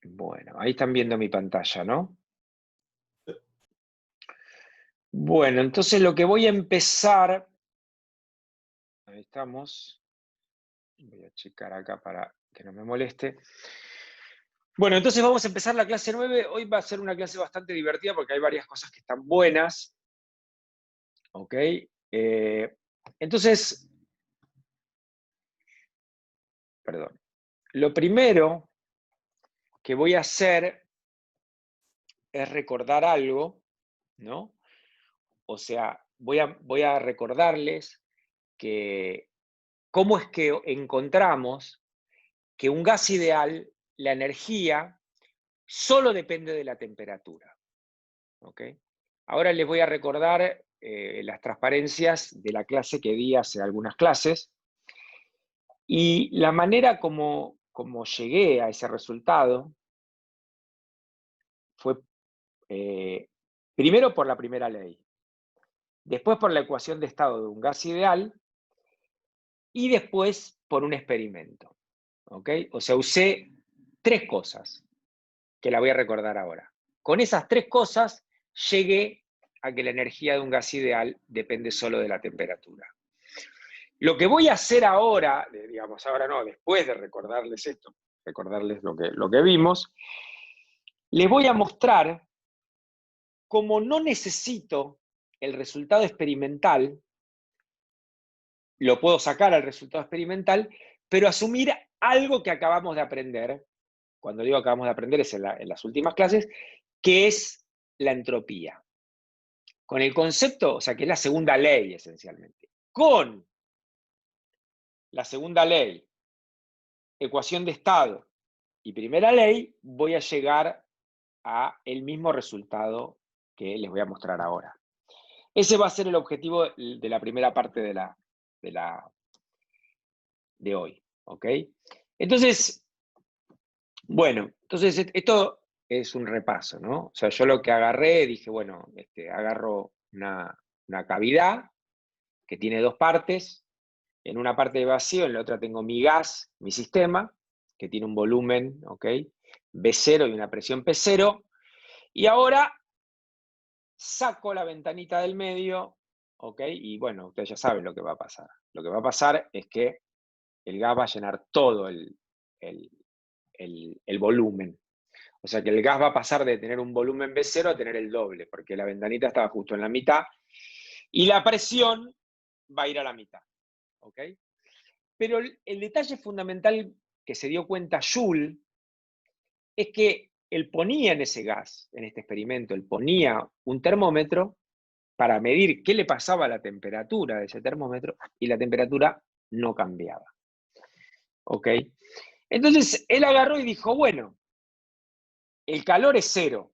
Bueno, ahí están viendo mi pantalla, ¿no? Bueno, entonces lo que voy a empezar, ahí estamos, voy a checar acá para que no me moleste. Bueno, entonces vamos a empezar la clase 9. Hoy va a ser una clase bastante divertida porque hay varias cosas que están buenas. ¿Ok? Entonces, perdón. Lo primero que voy a hacer es recordar algo, ¿no? O sea, voy a recordarles que cómo es que encontramos que un gas ideal, la energía, solo depende de la temperatura. ¿Ok? Ahora les voy a recordar las transparencias de la clase que di hace algunas clases. Y la manera como llegué a ese resultado fue primero por la primera ley, después por la ecuación de estado de un gas ideal y después por un experimento. ¿Ok? O sea, usé tres cosas que la voy a recordar ahora. Con esas tres cosas llegué a que la energía de un gas ideal depende solo de la temperatura. Lo que voy a hacer ahora, digamos ahora no, después de recordarles esto, recordarles lo que vimos, les voy a mostrar cómo no necesito el resultado experimental, lo puedo sacar al resultado experimental, pero asumir algo que acabamos de aprender, cuando digo acabamos de aprender es en las últimas clases, que es la entropía. Con el concepto, o sea, que es la segunda ley esencialmente. Con la segunda ley, ecuación de estado y primera ley, voy a llegar a el mismo resultado que les voy a mostrar ahora. Ese va a ser el objetivo de la primera parte de hoy, ¿ok? Entonces, bueno, entonces esto es un repaso, ¿no? O sea, yo lo que agarré, dije, bueno, agarro una cavidad que tiene dos partes, en una parte de vacío, en la otra tengo mi gas, mi sistema, que tiene un volumen, ¿ok? B0 y una presión P0, y ahora saco la ventanita del medio, ¿ok? Y bueno, ustedes ya saben lo que va a pasar. Lo que va a pasar es que el gas va a llenar todo el volumen. O sea que el gas va a pasar de tener un volumen B0 a tener el doble, porque la ventanita estaba justo en la mitad, y la presión va a ir a la mitad, ¿ok? Pero el detalle fundamental que se dio cuenta Joule es que él ponía en ese gas, en este experimento, él ponía un termómetro para medir qué le pasaba a la temperatura de ese termómetro y la temperatura no cambiaba. ¿Ok? Entonces él agarró y dijo, bueno, el calor es cero.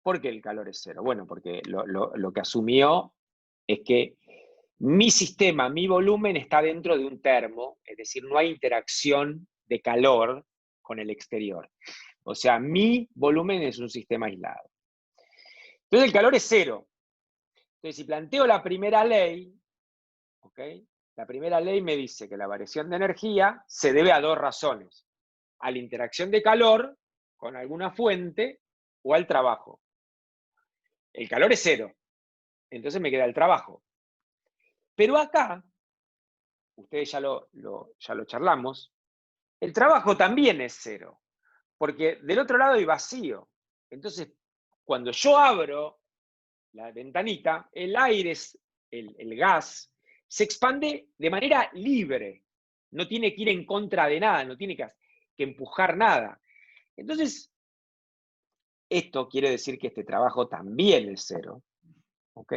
¿Por qué el calor es cero? Bueno, porque lo que asumió es que mi sistema, mi volumen está dentro de un termo, es decir, no hay interacción de calor con el exterior. O sea, mi volumen es un sistema aislado. Entonces el calor es cero. Entonces, si planteo la primera ley, ¿ok? La primera ley me dice que la variación de energía se debe a dos razones: a la interacción de calor con alguna fuente o al trabajo. El calor es cero, entonces me queda el trabajo. Pero acá, ustedes ya lo charlamos, el trabajo también es cero, porque del otro lado hay vacío. Entonces, cuando yo abro la ventanita, el aire, el gas, se expande de manera libre. No tiene que ir en contra de nada, no tiene que empujar nada. Entonces, esto quiere decir que este trabajo también es cero. ¿Ok?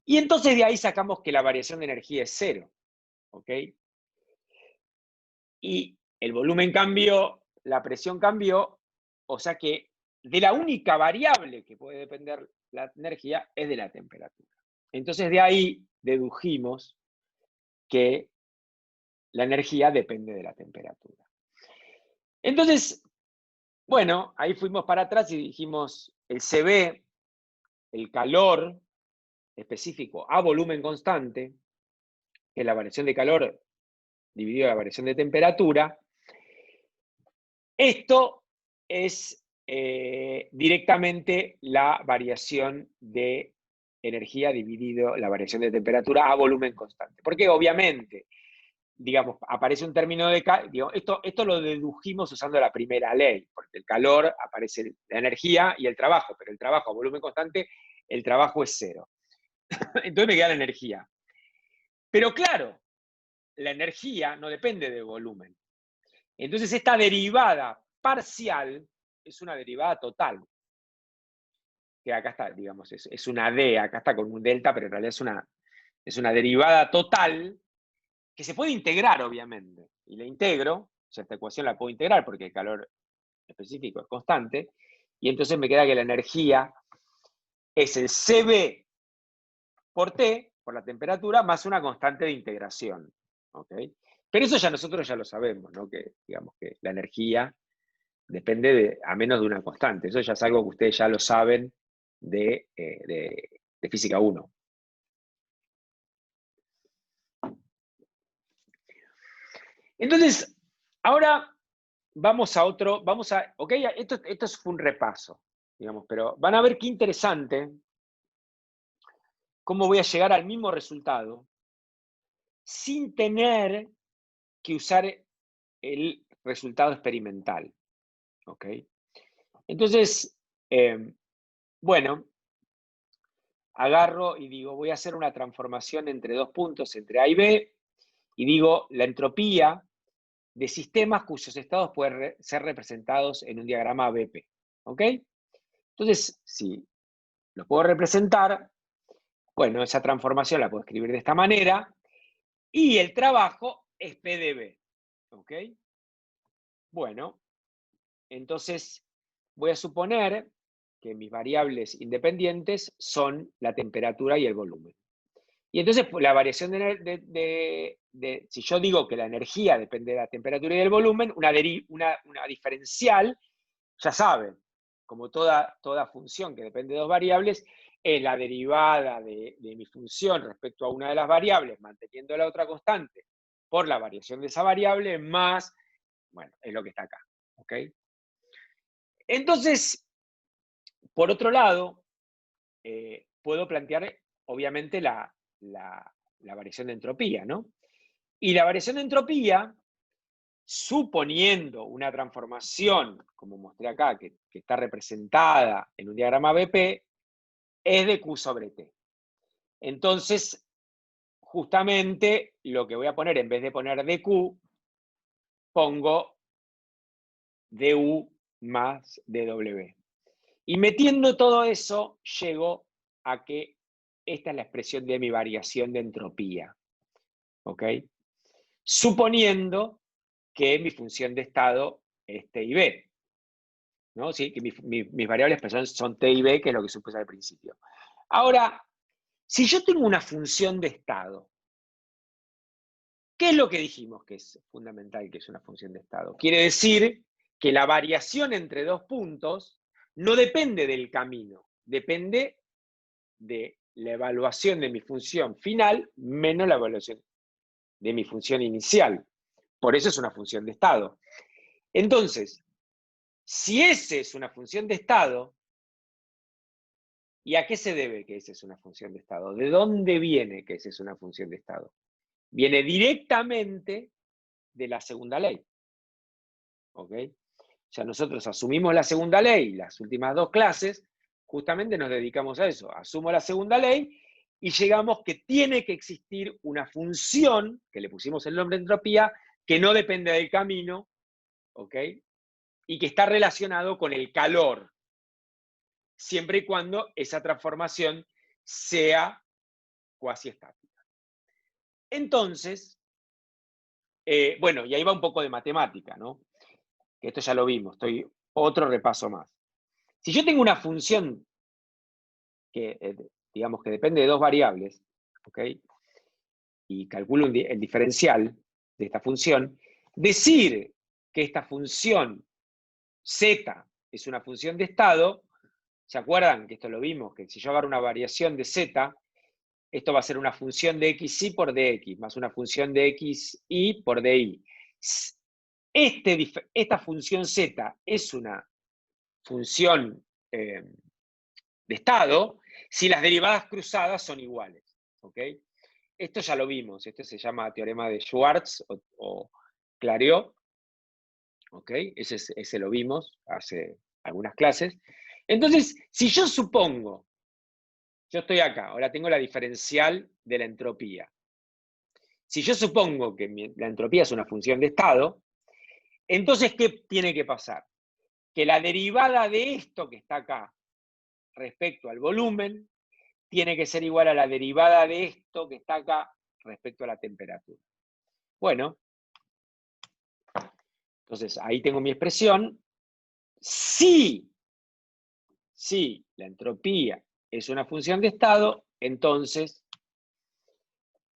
Y entonces de ahí sacamos que la variación de energía es cero. ¿Ok? Y el volumen cambió, la presión cambió, o sea que de la única variable que puede depender la energía es de la temperatura. Entonces de ahí dedujimos que la energía depende de la temperatura. Entonces, bueno, ahí fuimos para atrás y dijimos el CB, el calor específico a volumen constante, que es la variación de calor dividido la variación de temperatura. Esto es directamente la variación de energía dividido la variación de temperatura a volumen constante. Porque obviamente, digamos, aparece un término de... Digamos, esto lo dedujimos usando la primera ley, porque el calor aparece la energía y el trabajo, pero el trabajo a volumen constante, el trabajo es cero. Entonces me queda la energía. Pero claro, la energía no depende del volumen. Entonces esta derivada parcial es una derivada total. Que acá está, digamos, es una D, acá está con un delta, pero en realidad es una derivada total que se puede integrar, obviamente. Y la integro, o sea, esta ecuación la puedo integrar porque el calor específico es constante, y entonces me queda que la energía es el CB por T, por la temperatura, más una constante de integración. ¿Okay? Pero eso ya nosotros ya lo sabemos, ¿no? Que, digamos, que la energía depende a menos de una constante. Eso ya es algo que ustedes ya lo saben de física 1. Entonces, ahora vamos a otro, ok, esto fue un repaso, digamos, pero van a ver qué interesante cómo voy a llegar al mismo resultado sin tener que usar el resultado experimental, ¿ok? Entonces, bueno, agarro y digo, voy a hacer una transformación entre dos puntos, entre A y B, y digo, la entropía de sistemas cuyos estados pueden ser representados en un diagrama BP, ¿ok? Entonces, si lo puedo representar, bueno, esa transformación la puedo escribir de esta manera, y el trabajo es PdB, ¿ok? Bueno, entonces voy a suponer que mis variables independientes son la temperatura y el volumen. Y entonces la variación si yo digo que la energía depende de la temperatura y del volumen, una diferencial, ya saben, como toda función que depende de dos variables, es la derivada de mi función respecto a una de las variables, manteniendo la otra constante, por la variación de esa variable, más, bueno, es lo que está acá, ¿ok? Entonces, por otro lado, puedo plantear, obviamente, la variación de entropía, ¿no? Y la variación de entropía, suponiendo una transformación, como mostré acá, que está representada en un diagrama BP, es de Q sobre T. Entonces, justamente lo que voy a poner, en vez de poner dQ, pongo du más dw. Y metiendo todo eso, llego a que esta es la expresión de mi variación de entropía. ¿Ok? Suponiendo que mi función de estado es T y B. ¿No? ¿Sí? Que mis variables son T y B, que es lo que supuse al principio. Ahora, si yo tengo una función de estado, ¿qué es lo que dijimos que es fundamental, que es una función de estado? Quiere decir que la variación entre dos puntos no depende del camino, depende de la evaluación de mi función final menos la evaluación de mi función inicial. Por eso es una función de estado. Entonces, si esa es una función de estado, ¿y a qué se debe que esa es una función de estado? ¿De dónde viene que esa es una función de estado? Viene directamente de la segunda ley. ¿Ok? O sea, nosotros asumimos la segunda ley, las últimas dos clases, justamente nos dedicamos a eso. Asumo la segunda ley y llegamos que tiene que existir una función, que le pusimos el nombre de entropía, que no depende del camino, ¿ok? Y que está relacionado con el calor, siempre y cuando esa transformación sea cuasi estática. Entonces, bueno, y ahí va un poco de matemática, ¿no? Que esto ya lo vimos, otro repaso más. Si yo tengo una función que, digamos, que depende de dos variables, ¿ok? Y calculo el diferencial de esta función, decir que esta función z es una función de estado, ¿se acuerdan que esto lo vimos? Que si yo agarro una variación de z, esto va a ser una función de xy por dx, más una función de xy por dy. Esta función z es una función de estado si las derivadas cruzadas son iguales. ¿Ok? Esto ya lo vimos, esto se llama teorema de Schwartz o Clariot. ¿Ok? Ese lo vimos hace algunas clases. Entonces, si yo supongo, yo estoy acá, ahora tengo la diferencial de la entropía. Si yo supongo que la entropía es una función de estado, entonces, ¿qué tiene que pasar? Que la derivada de esto que está acá respecto al volumen tiene que ser igual a la derivada de esto que está acá respecto a la temperatura. Bueno, entonces ahí tengo mi expresión. Si la entropía es una función de estado, entonces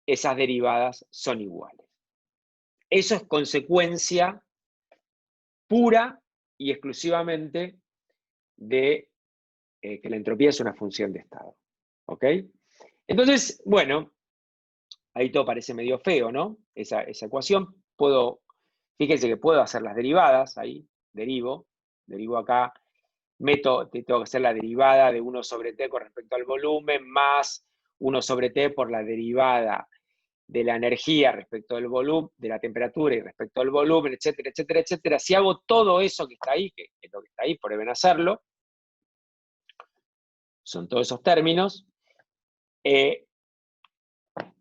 esas derivadas son iguales. Eso es consecuencia pura y exclusivamente de que la entropía es una función de estado. ¿Ok? Entonces, bueno, ahí todo parece medio feo, ¿no? Esa ecuación. Fíjense que puedo hacer las derivadas, ahí, derivo acá, tengo que hacer la derivada de 1 sobre t con respecto al volumen, más 1 sobre t por la derivada de la energía respecto del volumen, de la temperatura y respecto al volumen, etcétera, etcétera, etcétera. Si hago todo eso que está ahí, que es lo que está ahí, prueben hacerlo, son todos esos términos,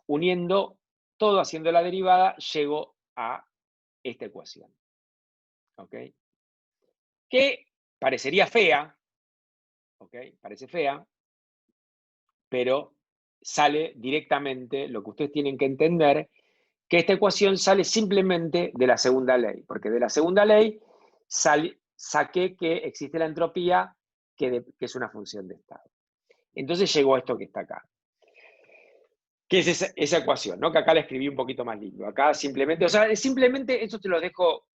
uniendo todo, haciendo la derivada, llego a esta ecuación. ¿Ok? Que parecería fea, ¿ok? Parece fea, pero sale directamente, lo que ustedes tienen que entender, que esta ecuación sale simplemente de la segunda ley, porque de la segunda ley saqué que existe la entropía, que es una función de estado. Entonces llegó a esto que está acá. ¿Qué es esa ecuación? ¿No? Que acá la escribí un poquito más lindo. Acá simplemente, o sea, simplemente esto te lo dejo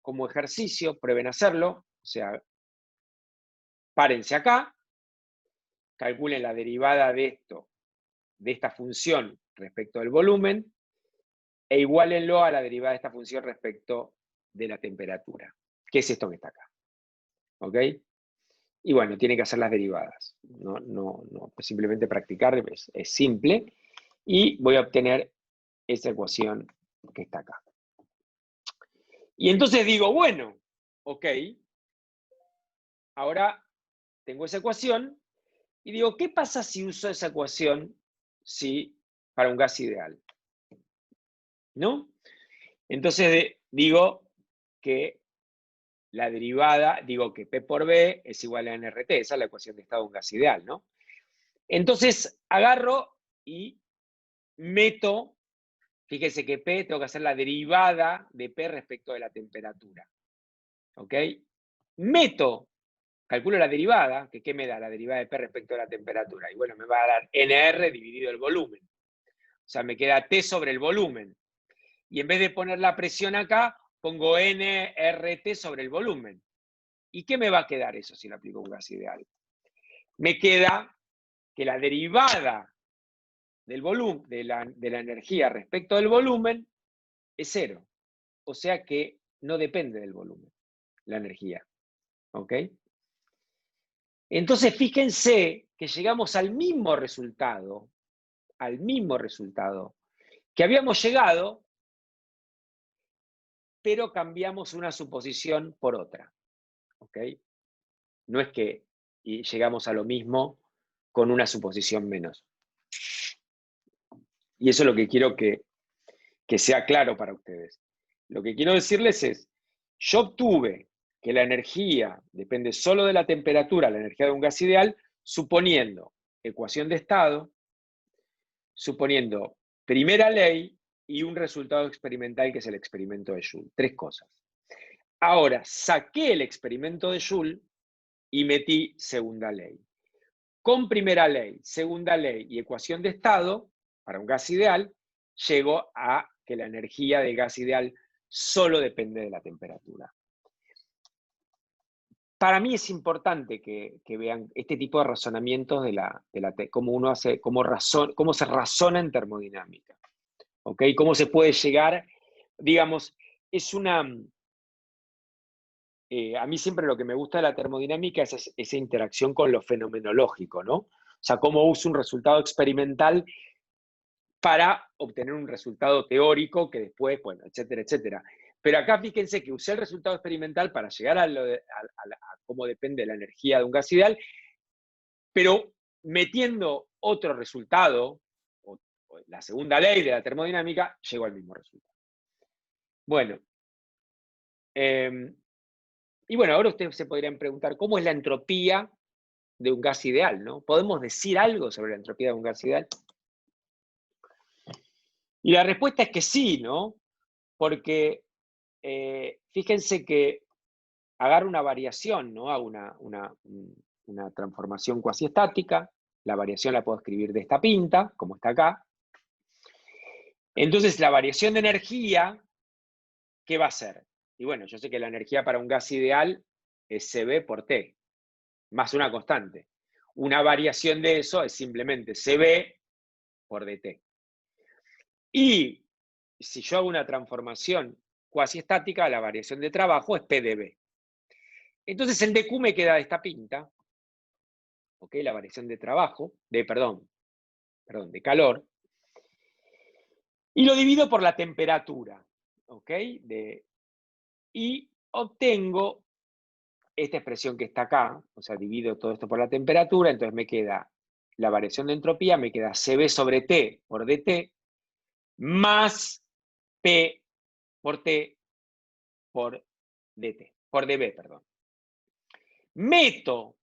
como ejercicio, prueben hacerlo, o sea, párense acá, calculen la derivada de esta función respecto del volumen, e igualenlo a la derivada de esta función respecto de la temperatura, que es esto que está acá. ¿Ok? Y bueno, tienen que hacer las derivadas. No, simplemente practicar es simple. Y voy a obtener esa ecuación que está acá. Y entonces digo, bueno, ok, ahora tengo esa ecuación y digo, ¿qué pasa si uso esa ecuación para un gas ideal? ¿No? Entonces digo que la derivada, digo que P por B es igual a nRT, esa es la ecuación de estado de un gas ideal, ¿no? Entonces agarro y meto, fíjense que P tengo que hacer la derivada de P respecto de la temperatura. ¿Ok? Calculo la derivada, que ¿qué me da la derivada de P respecto de la temperatura? Y bueno, me va a dar NR dividido el volumen. O sea, me queda T sobre el volumen. Y en vez de poner la presión acá, pongo nRT sobre el volumen. ¿Y qué me va a quedar eso si lo aplico a un gas ideal? Me queda que la derivada del volumen, de la energía respecto del volumen es cero. O sea que no depende del volumen, la energía. ¿Ok? Entonces, fíjense que llegamos al mismo resultado que habíamos llegado, pero cambiamos una suposición por otra. ¿Ok? No es que llegamos a lo mismo con una suposición menos. Y eso es lo que quiero que sea claro para ustedes. Lo que quiero decirles es, yo obtuve que la energía depende solo de la temperatura, la energía de un gas ideal, suponiendo ecuación de estado, suponiendo primera ley y un resultado experimental que es el experimento de Joule. 3 cosas. Ahora, saqué el experimento de Joule y metí segunda ley. Con primera ley, segunda ley y ecuación de estado, para un gas ideal, llego a que la energía del gas ideal solo depende de la temperatura. Para mí es importante que vean este tipo de razonamientos cómo uno hace, cómo se razona en termodinámica. ¿Ok? Cómo se puede llegar, digamos, es una a mí siempre lo que me gusta de la termodinámica es esa interacción con lo fenomenológico, ¿no? O sea, cómo uso un resultado experimental para obtener un resultado teórico que después, bueno, etcétera, etcétera. Pero acá fíjense que usé el resultado experimental para llegar a cómo depende la energía de un gas ideal, pero metiendo otro resultado, o la segunda ley de la termodinámica, llego al mismo resultado. Bueno, y bueno, ahora ustedes se podrían preguntar, ¿cómo es la entropía de un gas ideal, ¿no? ¿Podemos decir algo sobre la entropía de un gas ideal? Y la respuesta es que sí, ¿no? Porque fíjense que agarro una variación, ¿no? Hago una transformación cuasi estática, la variación la puedo escribir de esta pinta, como está acá. Entonces, la variación de energía, ¿qué va a ser? Y bueno, yo sé que la energía para un gas ideal es CB por T, más una constante. Una variación de eso es simplemente CB por DT. Y si yo hago una transformación cuasi estática, la variación de trabajo es PdV. Entonces el dQ me queda de esta pinta, ¿ok? La variación de trabajo, de calor, y lo divido por la temperatura, ¿ok? Y obtengo esta expresión que está acá, o sea, divido todo esto por la temperatura, entonces me queda la variación de entropía, me queda CB sobre T por DT, más P por T por DT, por DB, perdón. Meto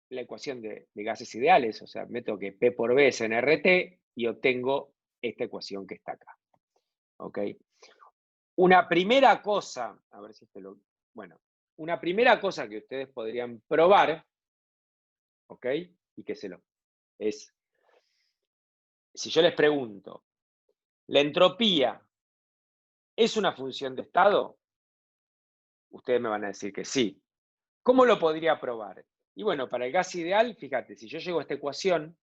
la ecuación de gases ideales, o sea, meto que P por B es nRT y obtengo esta ecuación que está acá. ¿Ok? Una primera cosa, a ver si bueno, una primera cosa que ustedes podrían probar, ¿ok? Y que es, si yo les pregunto, ¿la entropía es una función de estado? Ustedes me van a decir que sí. ¿Cómo lo podría probar? Y bueno, para el gas ideal, fíjate, si yo llego a esta ecuación,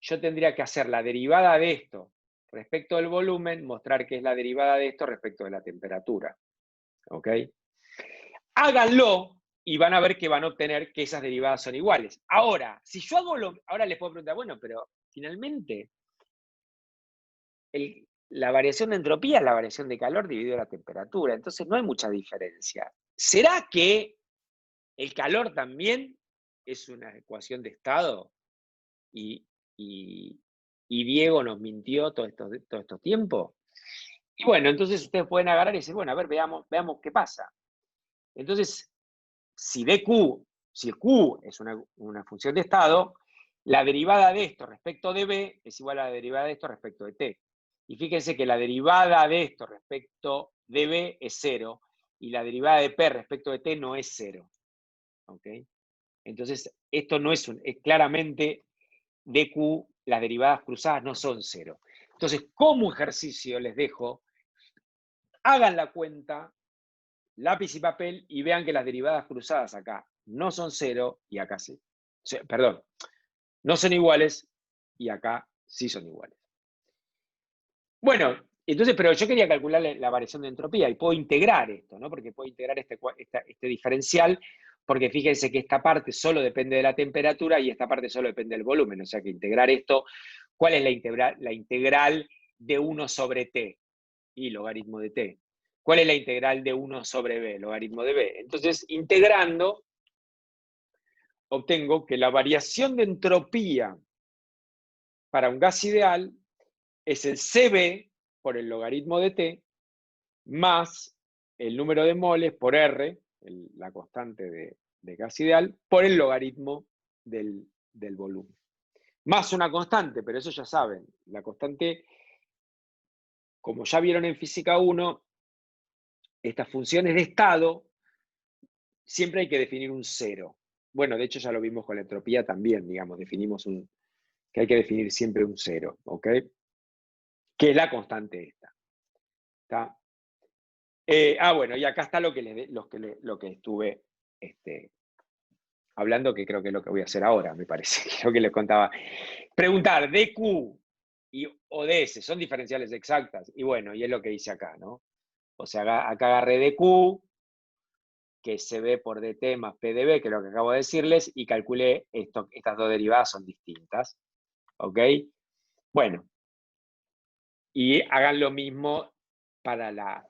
yo tendría que hacer la derivada de esto respecto del volumen, mostrar que es la derivada de esto respecto de la temperatura. ¿Ok? Háganlo y van a ver que van a obtener que esas derivadas son iguales. Ahora, si yo hago ahora les puedo preguntar, bueno, pero finalmente la variación de entropía es la variación de calor dividido la temperatura, entonces no hay mucha diferencia. ¿Será que el calor también es una ecuación de estado? Y Diego nos mintió todo estos tiempos. Y bueno, entonces ustedes pueden agarrar y decir, bueno, a ver, veamos qué pasa. Entonces, si el Q es una función de estado, la derivada de esto respecto de B es igual a la derivada de esto respecto de T. Y fíjense que la derivada de esto respecto de B es 0 y la derivada de P respecto de T no es 0. ¿Ok? Entonces, esto no es claramente dQ, las derivadas cruzadas no son 0. Entonces, como ejercicio les dejo, hagan la cuenta, lápiz y papel, y vean que las derivadas cruzadas acá no son 0 y acá sí. Perdón, no son iguales y acá sí son iguales. Bueno, entonces, pero yo quería calcular la variación de entropía y puedo integrar esto, ¿no? Porque puedo integrar este diferencial, porque fíjense que esta parte solo depende de la temperatura y esta parte solo depende del volumen. O sea que integrar esto, ¿cuál es la integral? La integral de 1 sobre t y logaritmo de t. ¿Cuál es la integral de 1 sobre b? Logaritmo de b. Entonces, integrando, obtengo que la variación de entropía para un gas ideal es el CB por el logaritmo de t más el número de moles por R, la constante de gas ideal, por el logaritmo del volumen. Más una constante, pero eso ya saben, la constante, como ya vieron en física 1, estas funciones de estado, siempre hay que definir un cero. Bueno, de hecho ya lo vimos con la entropía también, digamos, definimos que hay que definir siempre un cero, ¿ok? Que es la constante esta. ¿Está? Bueno, y acá está lo que estuve hablando, que creo que es lo que voy a hacer ahora, me parece, lo que les contaba. Preguntar, dQ o ds, ¿son diferenciales exactas? Y bueno, y es lo que hice acá, ¿no? O sea, acá agarré dQ, que es CB por DT más PdB, que es lo que acabo de decirles, y calculé estas dos derivadas son distintas. ¿Ok? Bueno, y hagan lo mismo para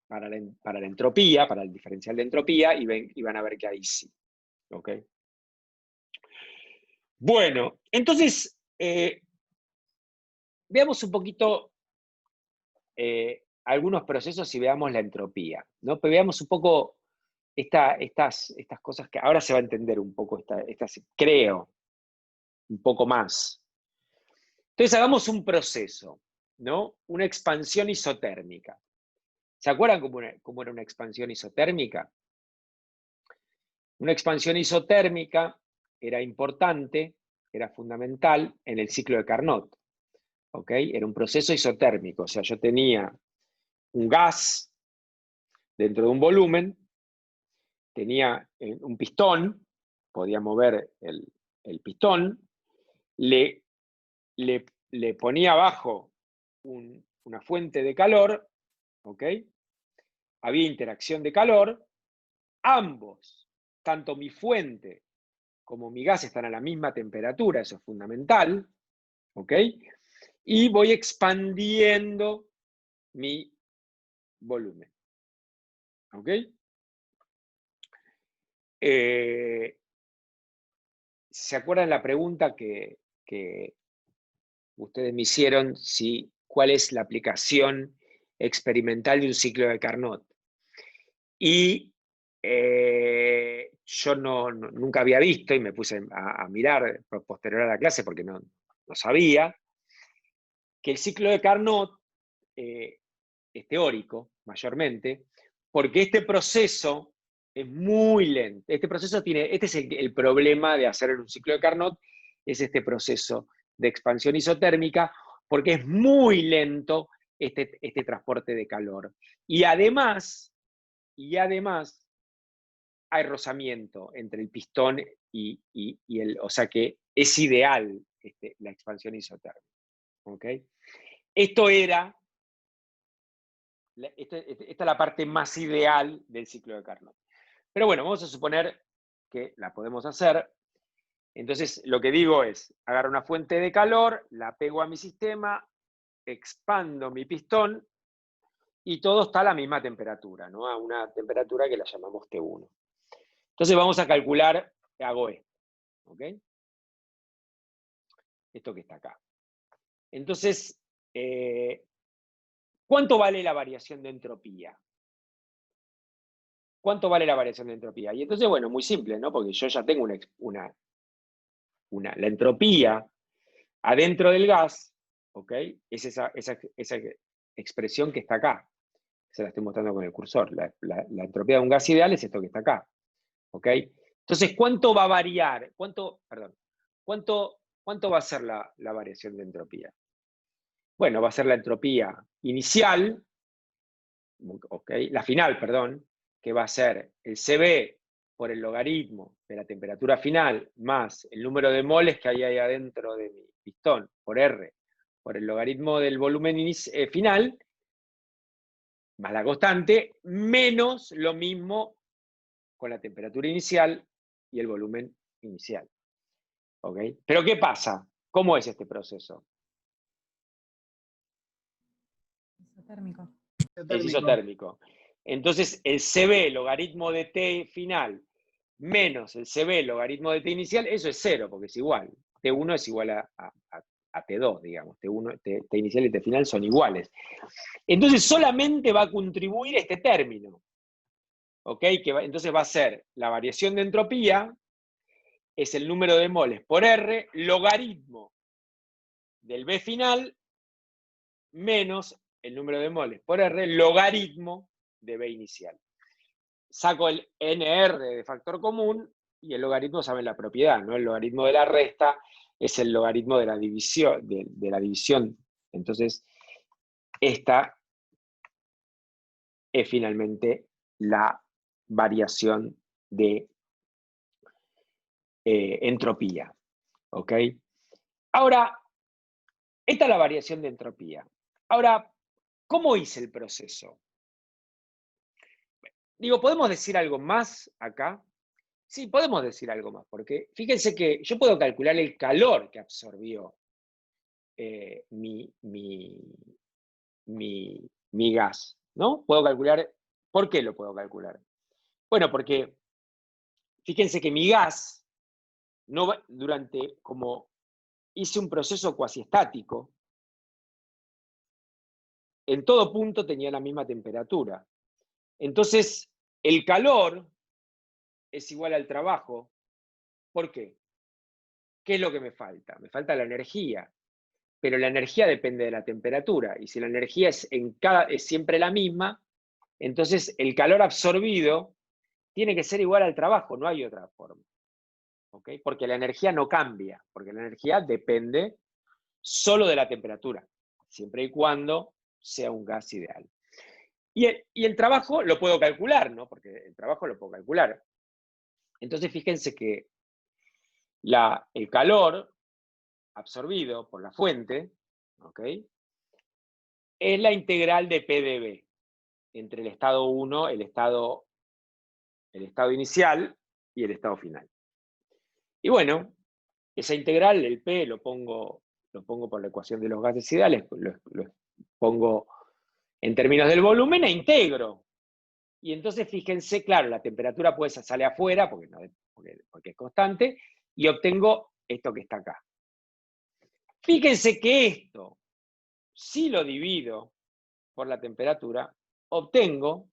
para la entropía, para el diferencial de entropía, y van a ver que ahí sí. ¿Ok? Bueno, entonces, veamos un poquito algunos procesos y veamos la entropía, ¿no? Pero veamos un poco estas cosas que ahora se va a entender un poco, creo, un poco más. Entonces hagamos un proceso, ¿no? Una expansión isotérmica. ¿Se acuerdan cómo era una expansión isotérmica? Una expansión isotérmica era importante, era fundamental en el ciclo de Carnot. ¿Ok? Era un proceso isotérmico, o sea, yo tenía un gas dentro de un volumen, tenía un pistón, podía mover el pistón, le ponía abajo una fuente de calor, ¿ok? Había interacción de calor, ambos, tanto mi fuente como mi gas están a la misma temperatura, eso es fundamental, ¿ok? Y voy expandiendo mi volumen, ¿ok? ¿Se acuerdan la pregunta que ustedes me hicieron? ¿Cuál es la aplicación experimental de un ciclo de Carnot? Y yo nunca había visto, y me puse a mirar posterior a la clase porque no sabía, que el ciclo de Carnot es teórico, mayormente, porque este proceso es muy lento. Este es el problema de hacer un ciclo de Carnot, es este proceso de expansión isotérmica, porque es muy lento este transporte de calor. Y además, hay rozamiento entre el pistón y o sea que es ideal la expansión isotérmica. ¿Okay? Esta es la parte más ideal del ciclo de Carnot. Pero bueno, vamos a suponer que la podemos hacer. Entonces, lo que digo es, agarro una fuente de calor, la pego a mi sistema, expando mi pistón, y todo está a la misma temperatura, ¿no? A una temperatura que la llamamos T1. Entonces vamos a calcular, hago esto, ¿ok? Esto que está acá. Entonces, ¿cuánto vale la variación de entropía? ¿Cuánto vale la variación de entropía? Y entonces, bueno, muy simple, ¿no? Porque yo ya tengo la entropía adentro del gas, ¿ok? Es esa expresión que está acá. Se la estoy mostrando con el cursor. La entropía de un gas ideal es esto que está acá, ¿ok? Entonces, ¿cuánto va a variar? ¿Cuánto va a ser la variación de entropía? Bueno, va a ser la entropía inicial, ¿ok? La final, perdón, que va a ser el CB por el logaritmo de la temperatura final más el número de moles que hay ahí adentro de mi pistón, por R, por el logaritmo del volumen final, más la constante, menos lo mismo con la temperatura inicial y el volumen inicial. ¿Ok? Pero ¿qué pasa? ¿Cómo es este proceso? Isotérmico. Es isotérmico. Entonces, el CB, logaritmo de T final, menos el CB, logaritmo de T inicial, eso es cero, porque es igual. T1 es igual a T2, digamos. T inicial y T final son iguales. Entonces, solamente va a contribuir este término. ¿Ok? Entonces va a ser la variación de entropía, es el número de moles por R, logaritmo del B final, menos el número de moles por R, logaritmo de B inicial. Saco el NR de factor común y el logaritmo, saben la propiedad, ¿no? El logaritmo de la resta es el logaritmo de la división. Entonces, esta es finalmente la variación de entropía. ¿Ok? Ahora, esta es la variación de entropía. Ahora, ¿cómo hice el proceso? Digo, ¿podemos decir algo más acá? Sí, podemos decir algo más, porque fíjense que yo puedo calcular el calor que absorbió mi gas, ¿no? Puedo calcular, ¿por qué lo puedo calcular? Bueno, porque fíjense que mi gas, no va, durante, como hice un proceso cuasi estático, en todo punto tenía la misma temperatura. Entonces, el calor es igual al trabajo. ¿Por qué? ¿Qué es lo que me falta? Me falta la energía, pero la energía depende de la temperatura, y si la energía es siempre la misma, entonces el calor absorbido tiene que ser igual al trabajo, no hay otra forma. ¿Ok? Porque la energía no cambia, porque la energía depende solo de la temperatura, siempre y cuando sea un gas ideal. Y el trabajo lo puedo calcular, ¿no? Porque el trabajo lo puedo calcular. Entonces fíjense que el calor absorbido por la fuente, ¿ok? Es la integral de PdV entre el estado 1, el estado inicial y el estado final. Y bueno, esa integral, el P, lo pongo por la ecuación de los gases ideales, lo pongo en términos del volumen e integro. Y entonces fíjense, claro, la temperatura pues sale afuera porque es constante, y obtengo esto que está acá. Fíjense que esto, si lo divido por la temperatura, obtengo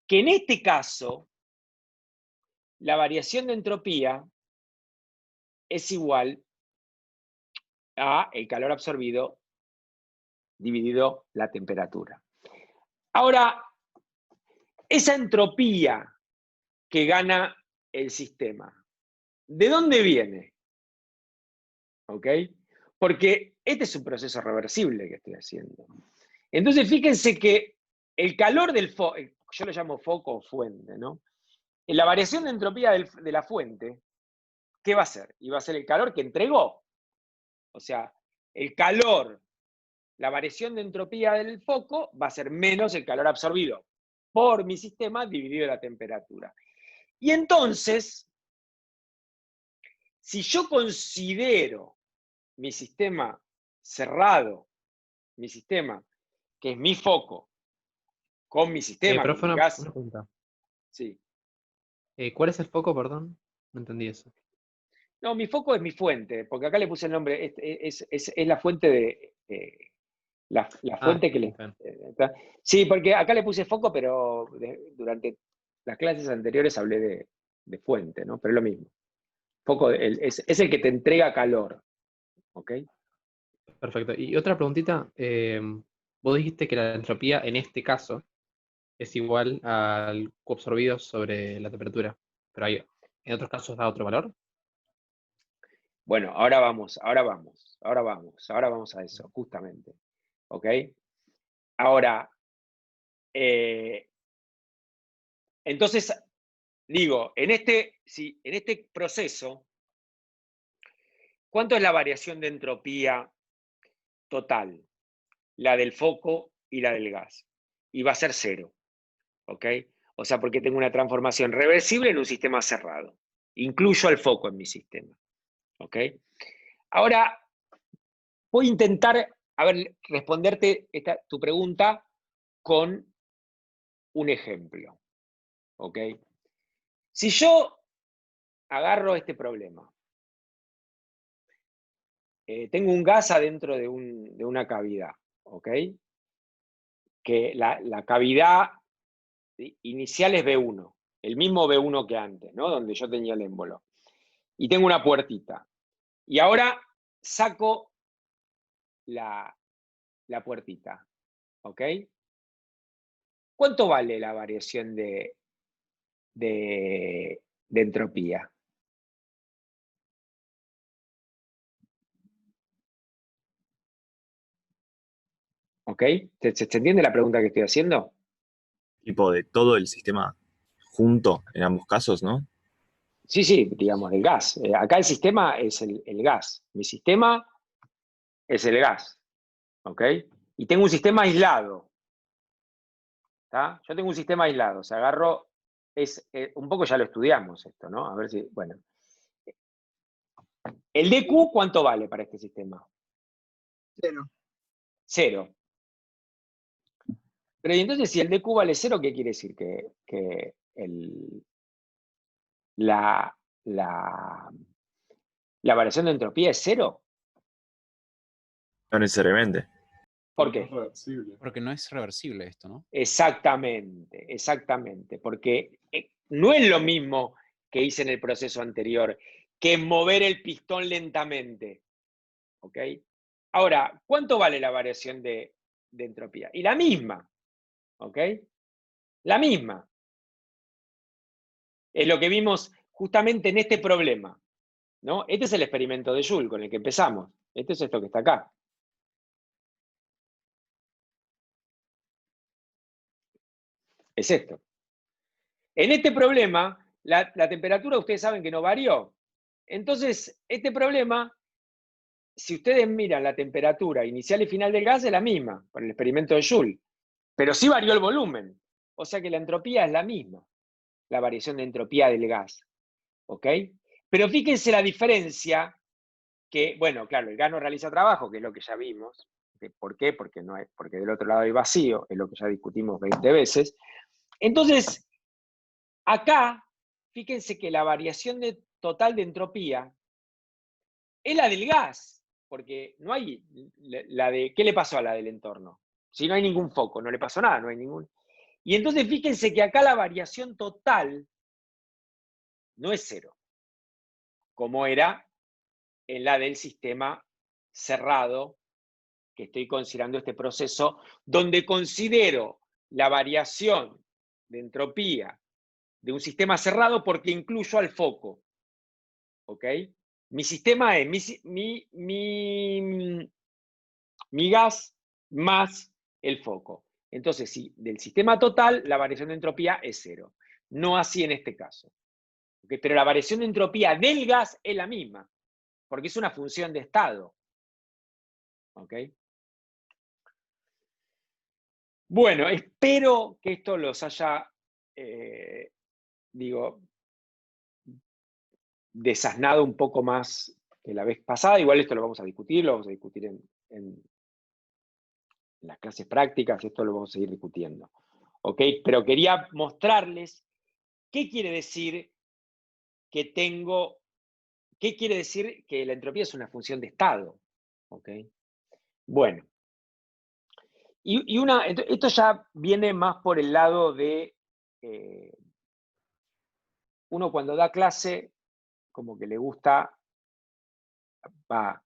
que en este caso la variación de entropía es igual a el calor absorbido dividido la temperatura. Ahora, esa entropía que gana el sistema, ¿de dónde viene? ¿Ok? Porque este es un proceso reversible que estoy haciendo. Entonces, fíjense que el calor del foco, yo lo llamo foco o fuente, ¿no? En la variación de entropía de la fuente, ¿qué va a ser? Y va a ser el calor que entregó. O sea, el calor, la variación de entropía del foco va a ser menos el calor absorbido por mi sistema dividido la temperatura. Y entonces, si yo considero mi sistema cerrado, mi sistema, que es mi foco, con mi sistema, con Profe, mi una gas, pregunta. sí. ¿Cuál es el foco, perdón? No entendí eso. No, mi foco es mi fuente, porque acá le puse el nombre, es la fuente de... la Ah, fuente que le... bien. Sí, porque acá le puse foco, pero durante las clases anteriores hablé de fuente, ¿no? Pero es lo mismo. Foco es el que te entrega calor, ¿ok? Perfecto. Y otra preguntita. Vos dijiste que la entropía en este caso es igual al Q absorbido sobre la temperatura. Pero en otros casos da otro valor. Bueno, ahora vamos a eso, justamente, ¿ok? Ahora, entonces, digo, en este proceso, ¿cuánto es la variación de entropía total? La del foco y la del gas. Y va a ser 0, ¿ok? O sea, porque tengo una transformación reversible en un sistema cerrado. Incluyo al foco en mi sistema, ¿ok? Ahora, voy a intentar, responderte tu pregunta con un ejemplo, ¿ok? Si yo agarro este problema, tengo un gas adentro de una cavidad, ¿ok? Que la cavidad inicial es B1, el mismo B1 que antes, ¿no? Donde yo tenía el émbolo. Y tengo una puertita. Y ahora saco la puertita, ¿ok? ¿Cuánto vale la variación de entropía? ¿Ok? ¿Se entiende la pregunta que estoy haciendo? Tipo de todo el sistema junto en ambos casos, ¿no? Sí, sí, digamos, del gas. Acá el sistema es el gas. Mi sistema es el gas, ¿ok? Y tengo un sistema aislado, ¿tá? Yo tengo un sistema aislado. O sea, agarro un poco ya lo estudiamos esto, ¿no? A ver si, bueno. ¿El dq cuánto vale para este sistema? 0. 0. Pero y entonces, si el dq vale 0, ¿qué quiere decir? Que la variación de entropía es 0. No necesariamente. ¿Por qué? Porque no es reversible esto, ¿no? Exactamente, exactamente. Porque no es lo mismo que hice en el proceso anterior, que mover el pistón lentamente. ¿Ok? Ahora, ¿cuánto vale la variación de entropía? Y la misma. ¿Ok? La misma. Es lo que vimos justamente en este problema, ¿no? Este es el experimento de Joule con el que empezamos. Este es esto que está acá. Es esto. En este problema, la temperatura ustedes saben que no varió. Entonces, este problema, si ustedes miran la temperatura inicial y final del gas, es la misma, por el experimento de Joule. Pero sí varió el volumen. O sea que la entropía es la misma, la variación de entropía del gas. ¿Ok? Pero fíjense la diferencia que, bueno, claro, el gas no realiza trabajo, que es lo que ya vimos. ¿Por qué? Porque del otro lado hay vacío, es lo que ya discutimos 20 veces. Entonces, acá, fíjense que la variación total de entropía es la del gas, porque no hay ¿qué le pasó a la del entorno? Si no hay ningún foco, no le pasó nada, no hay ningún. Y entonces fíjense que acá la variación total no es 0, como era en la del sistema cerrado, que estoy considerando este proceso, donde considero la variación de entropía de un sistema cerrado porque incluyo al foco. ¿Ok? Mi sistema es mi gas más el foco. Entonces, sí, del sistema total, la variación de entropía es 0. No así en este caso. ¿Ok? Pero la variación de entropía del gas es la misma, porque es una función de estado. ¿Ok? Bueno, espero que esto los haya, desasnado un poco más que la vez pasada. Igual esto lo vamos a discutir en las clases prácticas, esto lo vamos a seguir discutiendo. ¿Ok? Pero quería mostrarles qué quiere decir qué quiere decir que la entropía es una función de estado. ¿Ok? Bueno. Esto ya viene más por el lado de uno cuando da clase, como que le gusta, a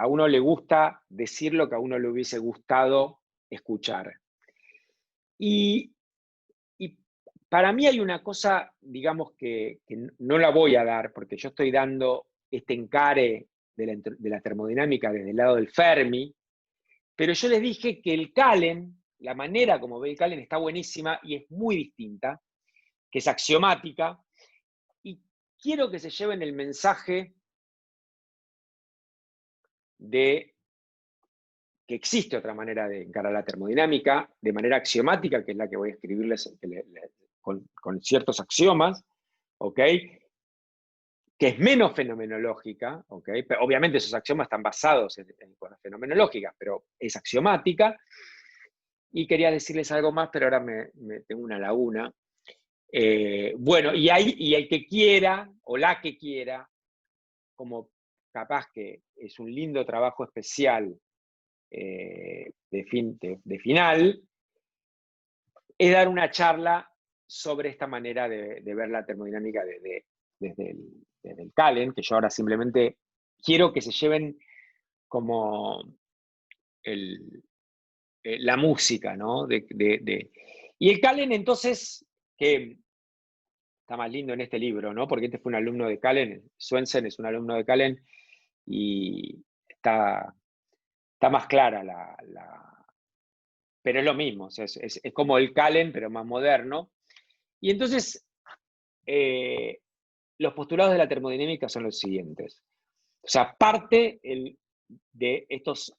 uno le gusta decir lo que a uno le hubiese gustado escuchar. Y para mí hay una cosa, digamos, que no la voy a dar, porque yo estoy dando este encare de la termodinámica desde el lado del Fermi, pero yo les dije que el Calen, la manera como ve el Calen está buenísima y es muy distinta, que es axiomática, y quiero que se lleven el mensaje de que existe otra manera de encarar la termodinámica, de manera axiomática, que es la que voy a escribirles con ciertos axiomas, ¿ok? Que es menos fenomenológica, ¿ok? Pero obviamente esos axiomas están basados en cosas fenomenológicas, pero es axiomática. Y quería decirles algo más, pero ahora me tengo una laguna. Bueno, y el que quiera, o la que quiera, como capaz que es un lindo trabajo especial de final, es dar una charla sobre esta manera de ver la termodinámica desde el Calen, que yo ahora simplemente quiero que se lleven como la música, ¿no? Y el Calen, entonces, que está más lindo en este libro, ¿no? Porque este fue un alumno de Calen, Swensen es un alumno de Calen, y está más clara pero es lo mismo, o sea, es como el Calen, pero más moderno. Y entonces, los postulados de la termodinámica son los siguientes. O sea, parte de estos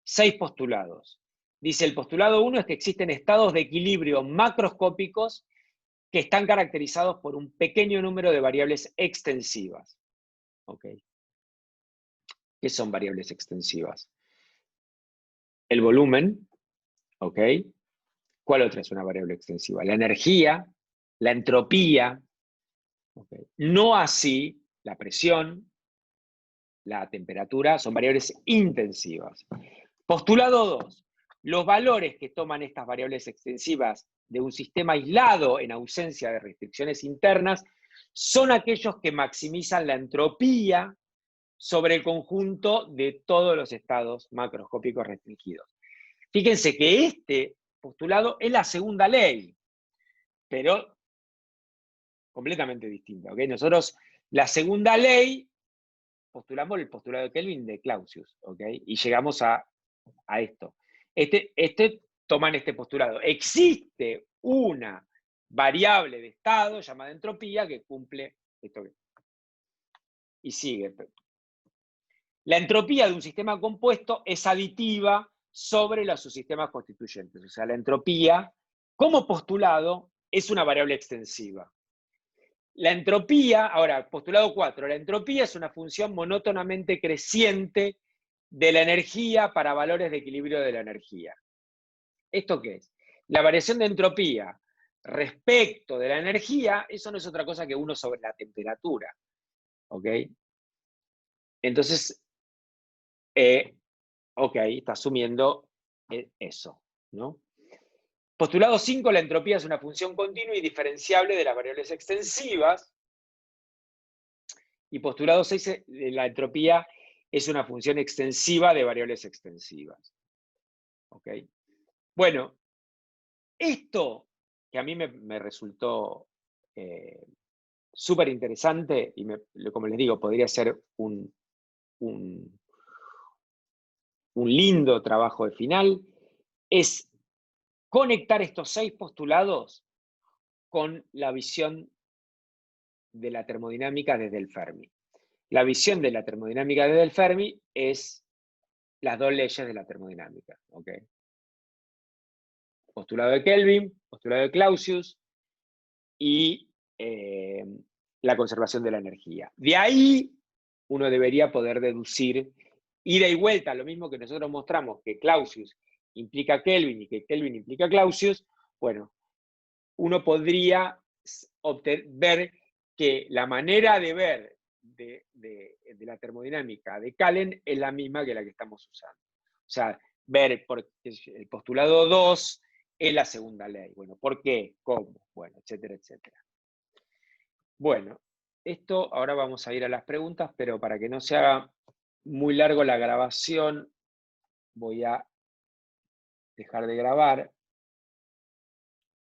6 postulados. Dice, el postulado 1 es que existen estados de equilibrio macroscópicos que están caracterizados por un pequeño número de variables extensivas. ¿Ok? ¿Qué son variables extensivas? El volumen, ¿ok? ¿Cuál otra es una variable extensiva? La energía, la entropía, ¿okay? No así la presión, la temperatura, son variables intensivas. Postulado 2. Los valores que toman estas variables extensivas de un sistema aislado en ausencia de restricciones internas son aquellos que maximizan la entropía sobre el conjunto de todos los estados macroscópicos restringidos. Fíjense que este postulado es la segunda ley, pero completamente distinta. ¿Okay? Nosotros, la segunda ley, postulamos el postulado de Kelvin de Clausius, ¿okay? Y llegamos a esto. Toman este postulado. Existe una variable de estado llamada entropía que cumple esto. Y sigue. La entropía de un sistema compuesto es aditiva sobre los subsistemas constituyentes. O sea, la entropía, como postulado, es una variable extensiva. La entropía, ahora, postulado 4, la entropía es una función monótonamente creciente de la energía para valores de equilibrio de la energía. ¿Esto qué es? La variación de entropía respecto de la energía, eso no es otra cosa que 1 sobre la temperatura. ¿Ok? Entonces, ok, está asumiendo eso, ¿no? Postulado 5, la entropía es una función continua y diferenciable de las variables extensivas. Y postulado 6, la entropía es una función extensiva de variables extensivas. ¿Ok? Bueno, esto que a mí me resultó súper interesante, y como les digo, podría ser un lindo trabajo de final, es conectar estos 6 postulados con la visión de la termodinámica desde el Fermi. La visión de la termodinámica desde el Fermi es las 2 leyes de la termodinámica. ¿Okay? Postulado de Kelvin, postulado de Clausius y la conservación de la energía. De ahí uno debería poder deducir ida y vuelta, lo mismo que nosotros mostramos, que Clausius implica Kelvin y que Kelvin implica Clausius. Bueno, uno podría ver que la manera de ver de la termodinámica de Callen es la misma que la que estamos usando. O sea, ver porque el postulado 2 es la segunda ley. Bueno, ¿por qué? ¿Cómo? Bueno, etcétera, etcétera. Bueno, esto ahora vamos a ir a las preguntas, pero para que no se haga muy largo la grabación, voy a dejar de grabar.